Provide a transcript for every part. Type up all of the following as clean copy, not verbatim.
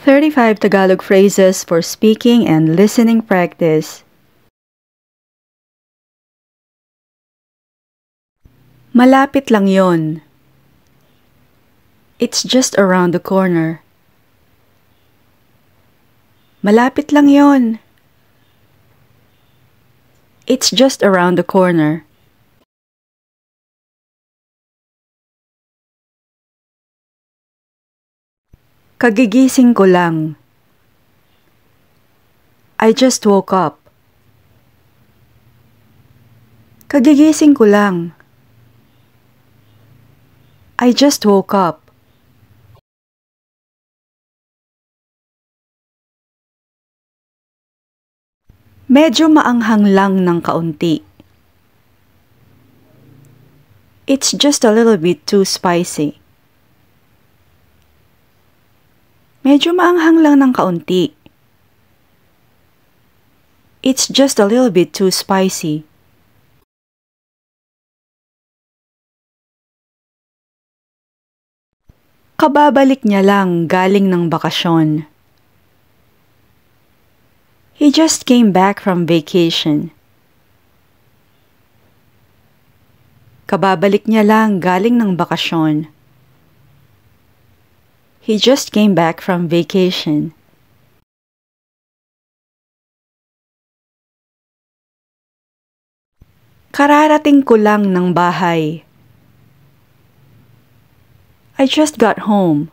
35 Tagalog phrases for speaking and listening practice. Malapit lang yon. It's just around the corner. Malapit lang yon. It's just around the corner. Kagigising ko lang. I just woke up. Kagigising ko lang. I just woke up. Medyo maanghang lang ng kaunti. It's just a little bit too spicy. Medyo maanghang lang ng kaunti. It's just a little bit too spicy. Kababalik niya lang galing ng bakasyon. He just came back from vacation. Kababalik niya lang galing ng bakasyon. He just came back from vacation. Kararating ko lang ng bahay. I just got home.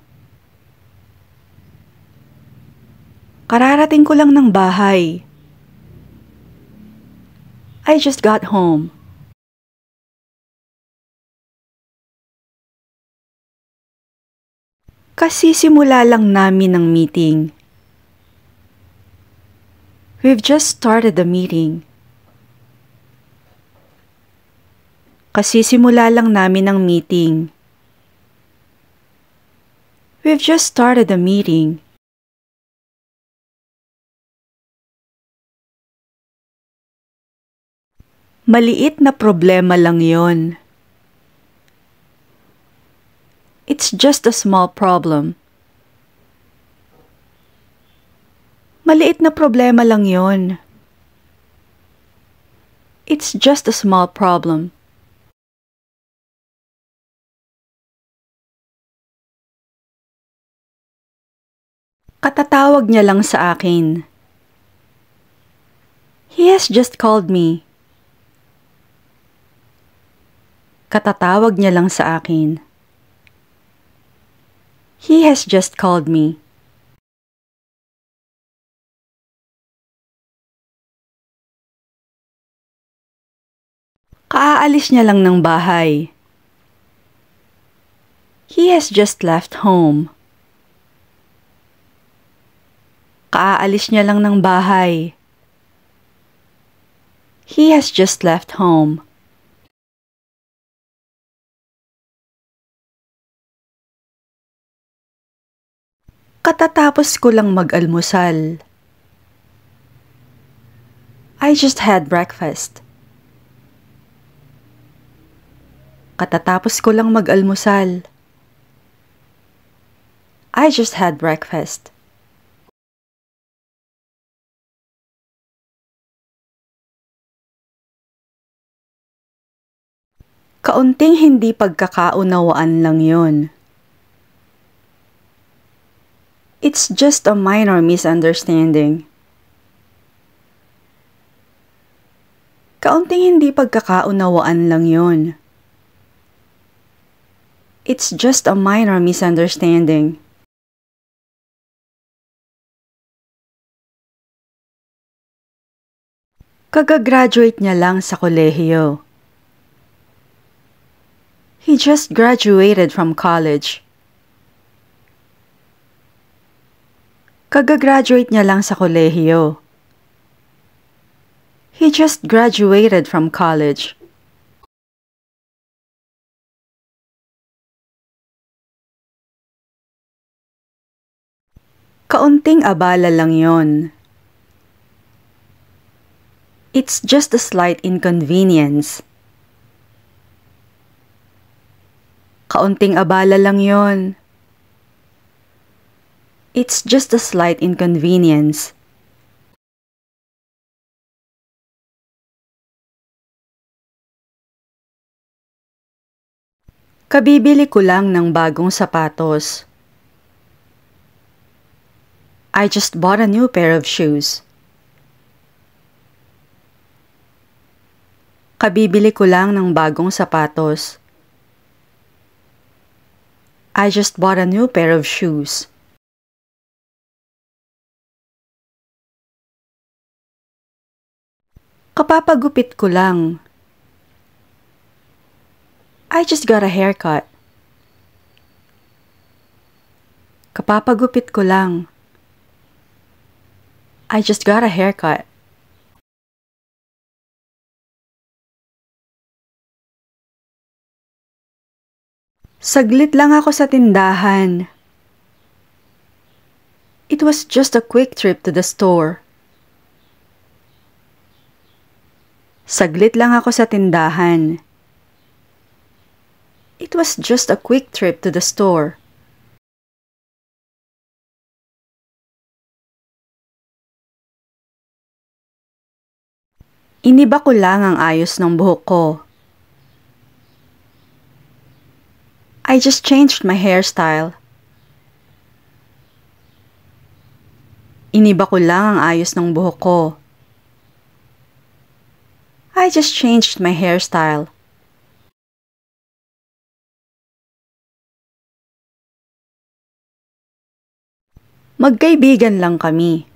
Kararating ko lang ng bahay. I just got home. Kasisimula lang namin ng meeting. We've just started the meeting. Kasisimula lang namin ng meeting. We've just started the meeting. Maliit na problema lang yon. It's just a small problem. Maliit na problema lang yon. It's just a small problem. Katatawag niya lang sa akin. He has just called me. Katatawag niya lang sa akin. He has just called me. Kaaalis niya lang ng bahay. He has just left home. Kaaalis niya lang ng bahay. He has just left home. Katatapos ko lang mag-almusal. I just had breakfast. Katatapos ko lang mag-almusal. I just had breakfast. Kaunting hindi pagkakaunawaan lang yon. It's just a minor misunderstanding. Kaunting hindi pagkakaunawaan lang yon. It's just a minor misunderstanding. Kagagraduate niya lang sa kolehiyo. He just graduated from college. Kagagraduate niya lang sa kolehiyo. He just graduated from college. Kaunting abala lang yon. It's just a slight inconvenience. Kaunting abala lang yon. It's just a slight inconvenience. Kabibili ko lang ng bagong sapatos. I just bought a new pair of shoes. Kabibili ko lang ng bagong sapatos. I just bought a new pair of shoes. Kapapagupit ko lang. I just got a haircut. Kapapagupit ko lang. I just got a haircut. Saglit lang ako sa tindahan. It was just a quick trip to the store. Saglit lang ako sa tindahan. It was just a quick trip to the store. Iniba ko lang ang ayos ng buhok ko. I just changed my hairstyle. Iniba ko lang ang ayos ng buhok ko. I just changed my hairstyle. Magkaibigan lang kami.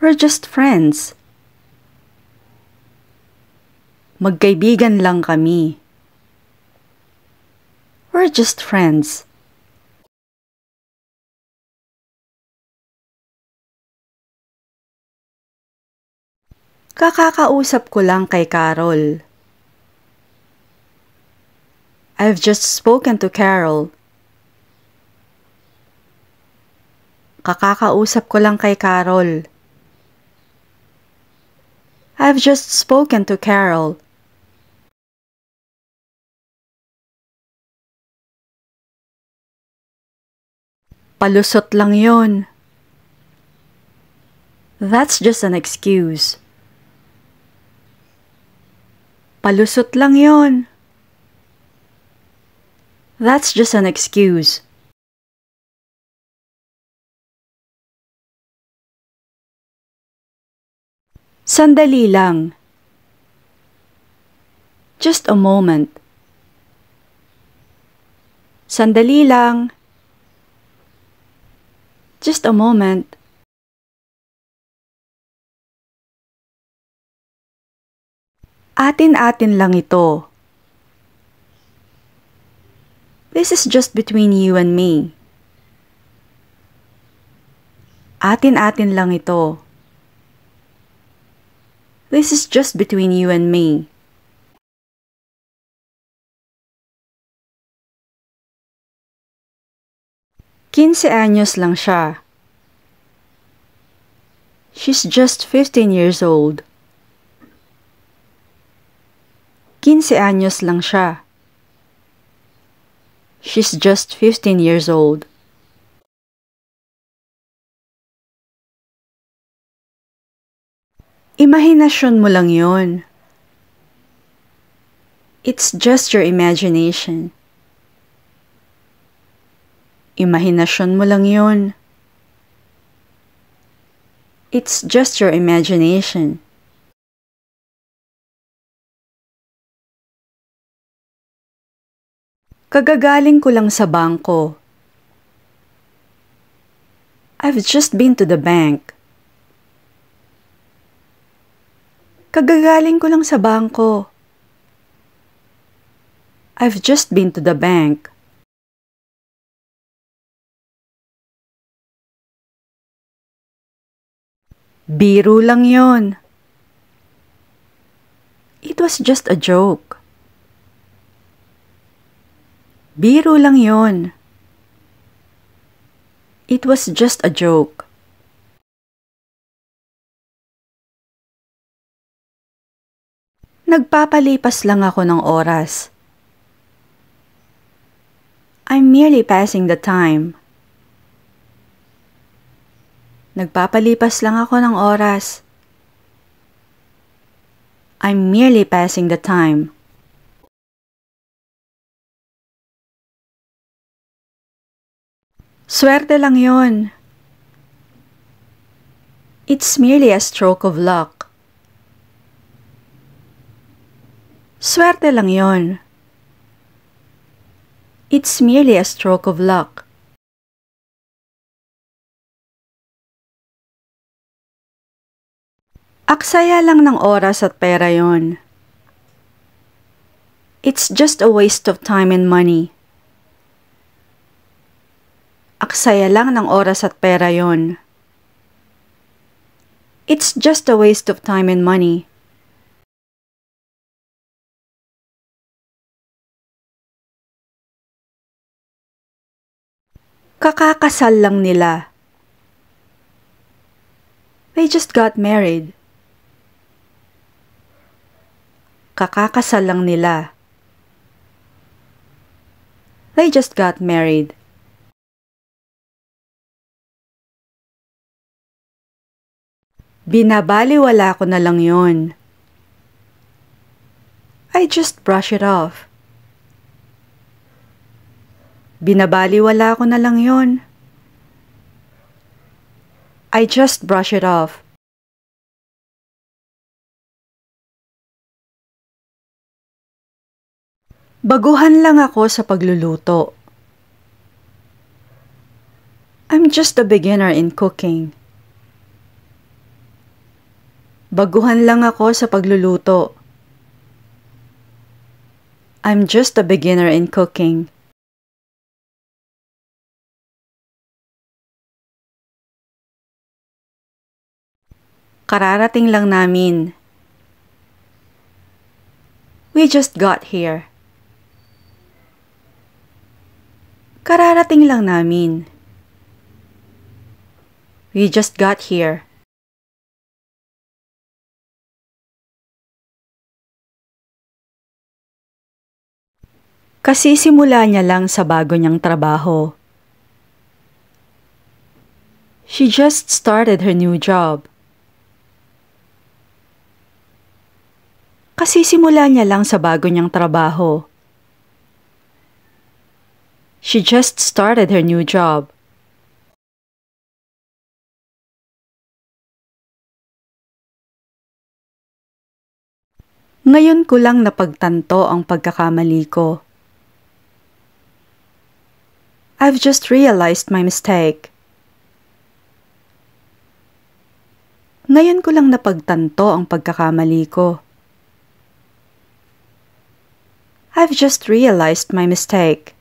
We're just friends. Magkaibigan lang kami. We're just friends. Kakakausap ko lang kay Carol. I've just spoken to Carol. Kakakausap ko lang kay Carol. I've just spoken to Carol. Palusot lang yon. That's just an excuse. Palusot lang yon. That's just an excuse. Sandali lang. Just a moment. Sandali lang. Just a moment. Atin-atin lang ito. This is just between you and me. Atin-atin lang ito. This is just between you and me. Quince anyos lang siya. She's just 15 years old. 15 anyos lang siya. She's just 15 years old. Imahinasyon mo lang yon. It's just your imagination. Imahinasyon mo lang yon. It's just your imagination. Kagagaling ko lang sa bangko. I've just been to the bank. Kagagaling ko lang sa bangko. I've just been to the bank. Biro lang yon. It was just a joke. Biro lang yon. It was just a joke. Nagpapalipas lang ako ng oras. I'm merely passing the time. Nagpapalipas lang ako ng oras. I'm merely passing the time. Swerte lang yon. It's merely a stroke of luck. Swerte lang yon. It's merely a stroke of luck. Aksaya lang ng oras at pera yon. It's just a waste of time and money. Aksaya lang ng oras at pera yon. It's just a waste of time and money. Kakakasal lang nila. They just got married. Kakakasal lang nila. They just got married. Binabaliwala ko na lang yon. I just brush it off. Binabaliwala ko na lang yon. I just brush it off. Baguhan lang ako sa pagluluto. I'm just a beginner in cooking. Baguhan lang ako sa pagluluto. I'm just a beginner in cooking. Kararating lang namin. We just got here. Kararating lang namin. We just got here. Kasisimula niya lang sa bago niyang trabaho. She just started her new job. Kasisimula niya lang sa bago niyang trabaho. She just started her new job. Ngayon ko lang napagtanto ang pagkakamali ko. I've just realized my mistake. Ngayon ko lang napagtanto ang pagkakamali ko. I've just realized my mistake.